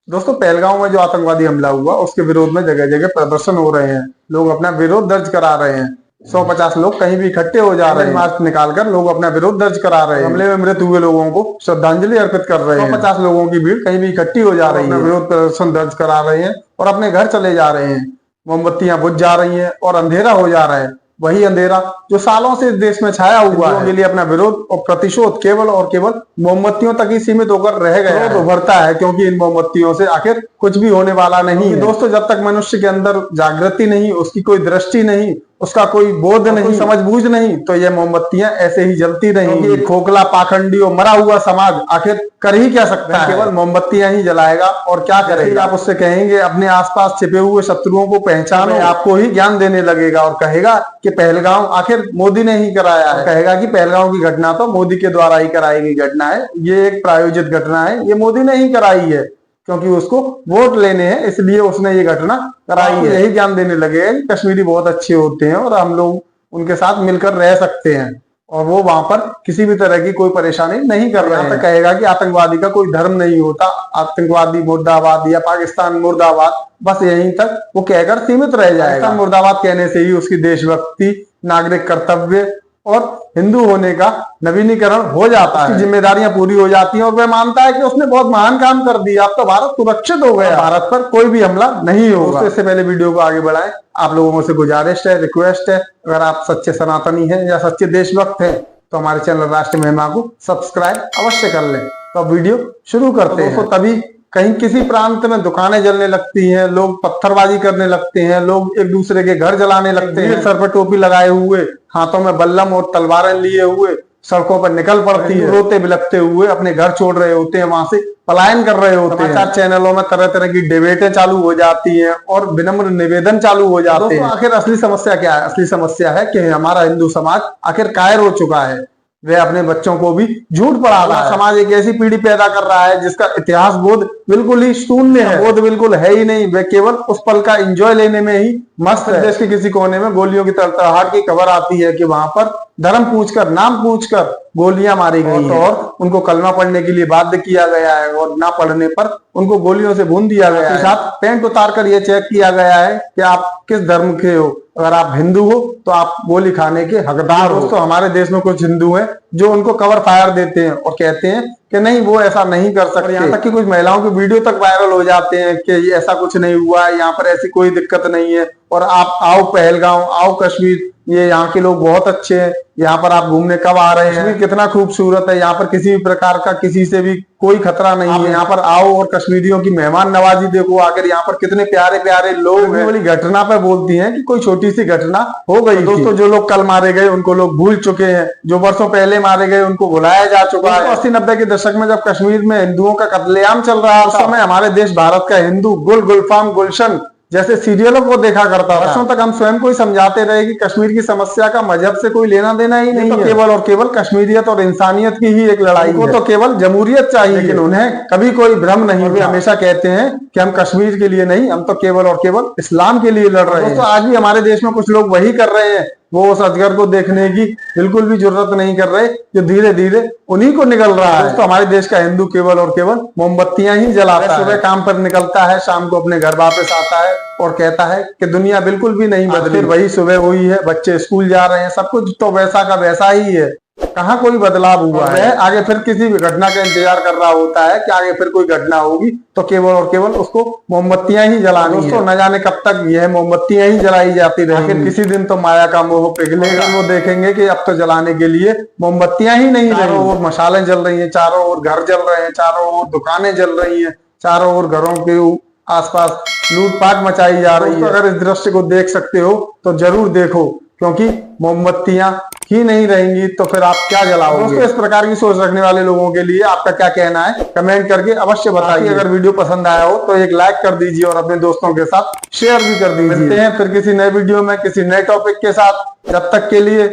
दोस्तों, पहलगांव में जो आतंकवादी हमला हुआ उसके विरोध में जगह जगह प्रदर्शन हो रहे हैं। लोग अपना विरोध दर्ज करा रहे हैं। 150 लोग कहीं भी इकट्ठे हो जा रहे हैं। मार्च निकालकर लोग अपना विरोध दर्ज करा रहे हैं। हमले में मृत हुए लोगों को श्रद्धांजलि अर्पित कर रहे हैं। 150 लोगों की भीड़ कहीं भी इकट्ठी हो जा रही है, विरोध प्रदर्शन दर्ज करा रहे हैं और अपने घर चले जा रहे हैं। मोमबत्तियां बुझ जा रही हैं और अंधेरा हो जा रहा है। वही अंधेरा जो सालों से इस देश में छाया हुआ है, के लिए अपना विरोध और प्रतिशोध केवल और केवल मोमबत्तियों तक ही सीमित होकर रह गया है। उभरता है क्योंकि इन मोमबत्तियों से आखिर कुछ भी होने वाला नहीं है। दोस्तों, जब तक मनुष्य के अंदर जागृति नहीं, उसकी कोई दृष्टि नहीं, उसका कोई बोध नहीं, समझ बूझ नहीं, तो ये मोमबत्तियां ऐसे ही जलती रहेंगी। एक खोखला, पाखंडी और मरा हुआ समाज आखिर कर ही क्या सकता है? केवल मोमबत्तियां ही जलाएगा और क्या करेगा? आप उससे कहेंगे अपने आसपास छिपे हुए शत्रुओं को पहचानो, आपको ही ज्ञान देने लगेगा और कहेगा कि पहलगांव आखिर मोदी ने ही कराया है। कहेगा कि पहलगांव की घटना तो मोदी के द्वारा ही कराई गई घटना है, ये एक प्रायोजित घटना है, ये मोदी ने ही कराई है क्योंकि उसको वोट लेने हैं, इसलिए उसने ये घटना कराई है। यही ज्ञान देने लगे कि कश्मीरी बहुत अच्छे होते हैं और हम लोग उनके साथ मिलकर रह सकते हैं और वो वहां पर किसी भी तरह की कोई परेशानी नहीं कर रहे हैं। कहेगा कि आतंकवादी का कोई धर्म नहीं होता, आतंकवादी मुर्दाबाद या पाकिस्तान मुर्दाबाद, बस यहीं तक वो कहकर सीमित रह जाएगा। मुर्दाबाद कहने से ही उसकी देशभक्ति, नागरिक कर्तव्य और हिंदू होने का नवीनीकरण हो जाता है, जिम्मेदारियां पूरी हो जाती हैं और वह मानता है कि उसने बहुत महान काम कर दिया, अब तो भारत सुरक्षित हो गया, भारत पर कोई भी हमला नहीं होगा। इससे पहले वीडियो को आगे बढ़ाएं, आप लोगों से गुजारिश है, रिक्वेस्ट है, अगर आप सच्चे सनातनी हैं या सच्चे देशभक्त हैं तो हमारे चैनल राष्ट्र महिमा को सब्सक्राइब अवश्य कर लें। तो वीडियो शुरू करते हैं। दोस्तों, तभी कहीं किसी प्रांत में दुकानें जलने लगती हैं, लोग पत्थरबाजी करने लगते हैं, लोग एक दूसरे के घर जलाने लगते हैं, सर पर टोपी लगाए हुए, हाथों में बल्लम और तलवारें लिए हुए सड़कों पर निकल पड़ती है, रोते बिलखते हुए अपने घर छोड़ रहे होते हैं, वहां से पलायन कर रहे होते हैं। समाचार चैनलों में तरह तरह की डिबेटें चालू हो जाती हैं और विनम्र निवेदन चालू हो जाते हैं। आखिर असली समस्या क्या है? असली समस्या है कि हमारा हिंदू समाज आखिर कायर हो चुका है। वह अपने बच्चों को भी झूठ पढ़ा रहा है। समाज एक ऐसी पीढ़ी पैदा कर रहा है जिसका इतिहास बोध बिल्कुल ही शून्य है, बोध बिल्कुल है ही नहीं। वह केवल उस पल का एंजॉय लेने में ही मस्त है। देश के किसी कोने में गोलियों की तड़तड़ाहट की खबर आती है कि वहां पर धर्म पूछकर, नाम पूछकर गोलियां मारी गई हैं और उनको कलमा पढ़ने के लिए बाध्य किया गया है और ना पढ़ने पर उनको गोलियों से भून दिया गया है। साथ पैंट उतार कर यह चेक किया गया है कि आप किस धर्म के हो। अगर आप हिंदू हो तो आप गोली खाने के हकदार हो। दोस्तों, हमारे देश में कुछ हिंदू हैं जो उनको कवर फायर देते हैं और कहते हैं कि नहीं, वो ऐसा नहीं कर सकते। यहाँ तक कि कुछ महिलाओं की वीडियो तक वायरल हो जाते हैं कि ऐसा कुछ नहीं हुआ है, यहाँ पर ऐसी कोई दिक्कत नहीं है और आप आओ पहलगांव, आओ कश्मीर, ये यहाँ के लोग बहुत अच्छे हैं, यहाँ पर आप घूमने कब आ रहे हैं, कश्मीर कितना खूबसूरत है, यहाँ पर किसी भी प्रकार का किसी से भी कोई खतरा नहीं है, यहाँ पर आओ और कश्मीरियों की मेहमान नवाजी देखो, आकर यहाँ पर कितने प्यारे प्यारे लोग हैं। वाली घटना पर बोलती हैं कि कोई छोटी सी घटना हो गई। दोस्तों, जो लोग कल मारे गए उनको लोग भूल चुके हैं, जो वर्षों पहले मारे गए उनको भुलाया जा चुका है। 80-90 के दशक में जब कश्मीर में हिंदुओं का कत्लेआम चल रहा था, उस समय हमारे देश भारत का हिंदू गुलफाम गुलशन जैसे सीरियलों को देखा करता था। वर्षों तक हम स्वयं को ही समझाते रहे कि कश्मीर की समस्या का मजहब से कोई लेना देना ही नहीं है, केवल और केवल कश्मीरियत और इंसानियत की ही एक लड़ाई है। तो केवल जमहूरियत चाहिए, लेकिन उन्हें कभी कोई भ्रम नहीं। वे हमेशा कहते हैं कि हम कश्मीर के लिए नहीं, हम तो केवल और केवल इस्लाम के लिए लड़ रहे हैं। तो आज भी हमारे देश में कुछ लोग वही कर रहे हैं। वो उस अजगर को देखने की बिल्कुल भी जरूरत नहीं कर रहे जो धीरे धीरे उन्हीं को निकल रहा है। तो हमारे देश का हिंदू केवल और केवल मोमबत्तियां ही जलाता है, सुबह काम पर निकलता है, शाम को अपने घर वापस आता है और कहता है कि दुनिया बिल्कुल भी नहीं बदली। वही सुबह हुई है, बच्चे स्कूल जा रहे हैं, सब कुछ तो वैसा का वैसा ही है, कहाँ कोई बदलाव हुआ है। आगे फिर किसी भी घटना का इंतजार कर रहा होता है कि आगे फिर कोई घटना होगी तो केवल और केवल उसको मोमबत्तियां ही जलानी है। न जाने कब तक यह मोमबत्तियां ही जलाई जाती रहेंगी। किसी दिन तो माया का मोह पिघलेगा, वो देखेंगे कि अब तो जलाने के लिए मोमबत्तियां ही नहीं रही। चारों ओर मशालें जल रही हैं, चारों ओर घर जल रहे हैं, चारों ओर दुकानें जल रही हैं, चारों ओर घरों के आसपास लूटपाट मचाई जा रही है। अगर इस दृश्य को देख सकते हो तो जरूर देखो, क्योंकि मोमबत्तियां ही नहीं रहेंगी तो फिर आप क्या जलाओगे। दोस्तों, इस प्रकार की सोच रखने वाले लोगों के लिए आपका क्या कहना है कमेंट करके अवश्य बताइए। अगर वीडियो पसंद आया हो तो एक लाइक कर दीजिए और अपने दोस्तों के साथ शेयर भी कर दीजिए। मिलते हैं फिर किसी नए वीडियो में किसी नए टॉपिक के साथ। जब तक के लिए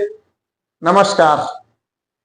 नमस्कार।